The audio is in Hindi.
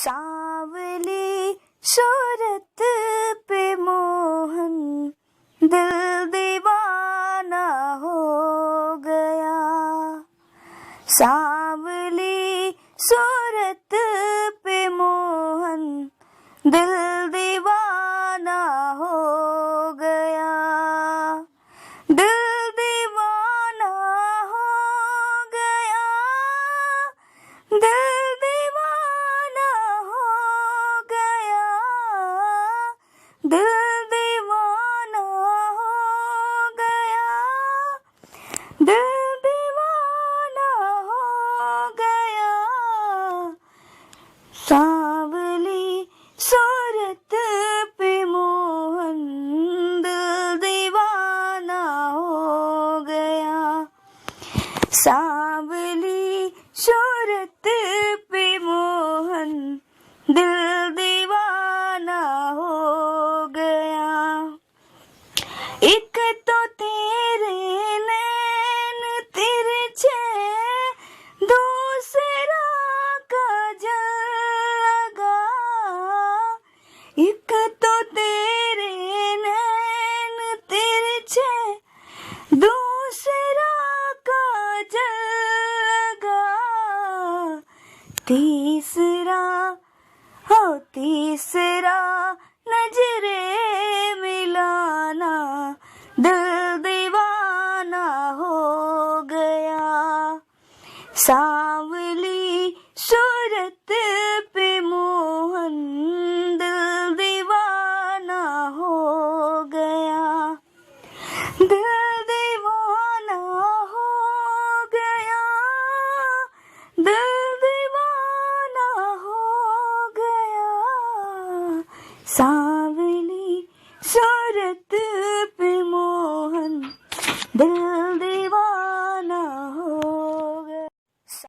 सांवली सूरत पे मोहन दिल दीवाना हो गया। सांवली सूरत पे मोहन दिल दीवाना हो गया। दिल दीवाना हो गया। दिल दीवाना हो गया। दिल दीवाना हो गया। दिल दीवाना हो गया। सांवली सूरत पे मोहन दिल दीवाना हो गया। सांवली सूरत पे मोहन दिल दीवाना हो गया। एक तो तेरे नैन तिरछे, दूसरा काजल लगा। एक तो तेरे नैन तिरछे, दूसरा काजल लगा। तीसरा हो तीसरा नजरे मिलाना दिल दीवाना हो गया। सांवली सूरत पे मोहन दिल दीवाना हो गया। दिल दीवाना हो गया। दिल दीवाना हो गया।